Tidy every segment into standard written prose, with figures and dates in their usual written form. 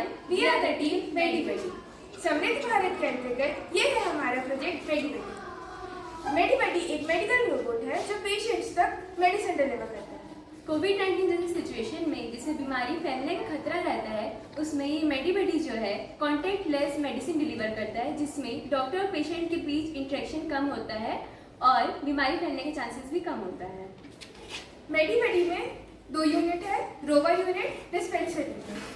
and we are the team मेडिबडी। समृद्ध भारत के अंतर्गत ये है हमारा प्रोजेक्ट मेडिबडी। मेडिबडी एक मेडिकल रोबोट है जो पेशेंट्स तक मेडिसिन डिलीवर करता है। कोविड-19 जैसी सिचुएशन में जिसमें बीमारी फैलने का खतरा रहता है, उसमें ये मेडिबडी जो है कॉन्टैक्टलेस मेडिसिन डिलीवर करता है, जिसमें डॉक्टर और पेशेंट के बीच इंटरेक्शन कम होता है और बीमारी फैलने के चांसेस भी कम होता है। मेडिबडी में 2 यूनिट है, rover unit, dispenser unit.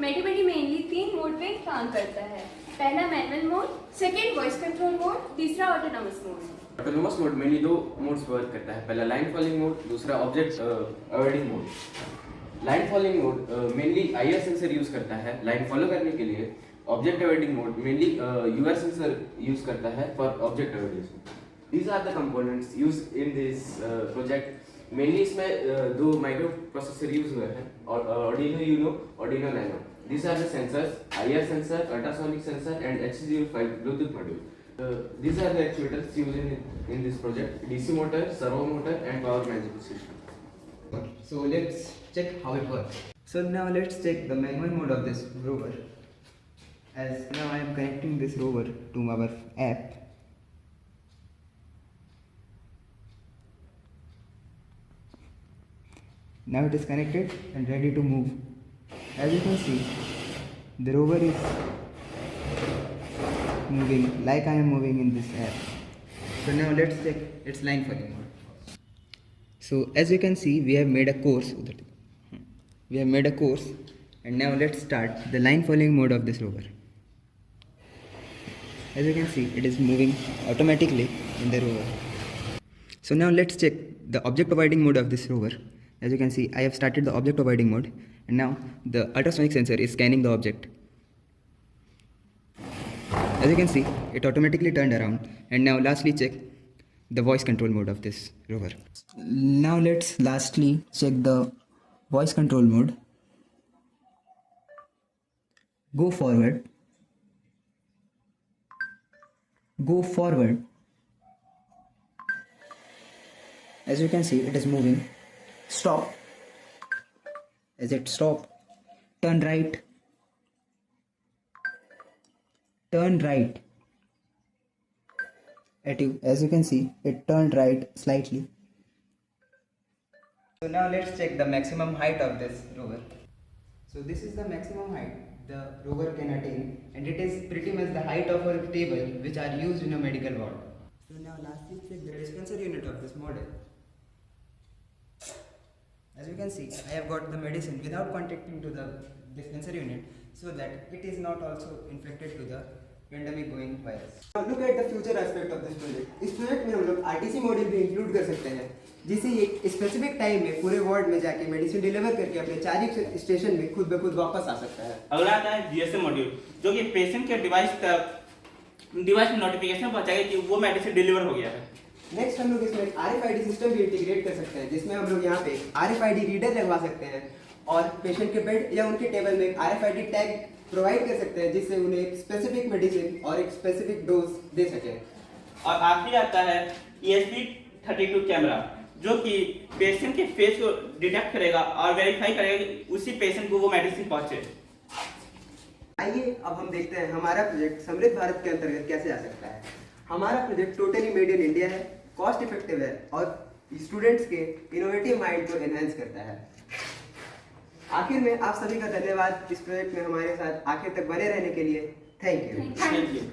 MediBuddy mainly 3 mode पे काम करता है। पहला manual mode, second voice control mode, तीसरा autonomous mode. Autonomous mode mainly 2 modes पर वर्क करता है। पहला लाइन फॉलोइंग मोड, दूसरा object avoiding mode. Line following mode mainly IR sensor use करता है लाइन फॉलो करने के लिए। Object avoiding mode mainly UR sensor use करता है for object avoidance. These are the components used in this project. Mainly इसमें 2 micro processor use हुए हैं, Arduino Uno, Arduino Nano. These are the sensors: IR sensor, ultrasonic sensor, and HC05 Bluetooth module. These are the actuators used in this project: DC motor, servo motor, and power management system. So let's check how it works. So now let's check the manual mode of this rover. As now I am connecting this rover to our app. Now it is connected and ready to move. As you can see, the rover is moving like I am moving in this app. So now let's check its line following mode. So as you can see, we have made a course. And now let's start the line following mode of this rover. As you can see, it is moving automatically in the rover. So now let's check the object avoiding mode of this rover. As you can see, I have started the object avoiding mode, and now the ultrasonic sensor is scanning the object. As you can see, it automatically turned around. And now lastly check the voice control mode of this rover. Now let's lastly check the voice control mode. Go forward. Go forward. As you can see, it is moving. Stop. As it stop, turn right. Turn right. As you can see, it turned right slightly. So now let's check the maximum height of this rover. So this is the maximum height the rover can attain, and it is pretty much the height of a table which are used in a medical ward. So now lastly check the dispenser unit of this model. As you can see, I have got the medicine without contacting to the dispenser unit, so that it is not also infected to the pandemic going virus. Now look at the future aspect of this project. इस project में हम लोग RTC module भी include कर सकते हैं, जिससे एक स्पेसिफिक टाइम में पूरे वार्ड में जाके मेडिसिन डिलीवर करके अपने चार्जिंग स्टेशन में खुद ब खुद वापस आ सकता है। अगला आता है GSM मॉड्यूल, जो कि पेशेंट के डिवाइस में नोटिफिकेशन पहुंचाएगा कि वो मेडिसिन डिलीवर हो गया है। नेक्स्ट हम लोग इसमें RFID सिस्टम भी इंटीग्रेट कर सकते हैं, जिसमें हम लोग यहाँ पे RFID रीडर लगवा सकते हैं और पेशेंट के बेड या उनके टेबल में RFID टैग प्रोवाइड कर सकते हैं, जिससे उन्हें एक स्पेसिफिक मेडिसिन और एक स्पेसिफिक डोज दे सकें। और आखिरी आता है ESP32 कैमरा, जो कि पेशेंट के फेस को डिटेक्ट करेगा और वेरीफाई करेगा कि उसी पेशेंट को वो मेडिसिन पहुंचे। आइए अब हम देखते हैं हमारा प्रोजेक्ट समृद्ध भारत के अंतर्गत कैसे आ सकता है। हमारा project totally made in India है, कॉस्ट इफेक्टिव है और स्टूडेंट्स के इनोवेटिव माइंड को एनहांस करता है। आखिर में आप सभी का धन्यवाद इस प्रोजेक्ट में हमारे साथ आखिर तक बने रहने के लिए। Thank you.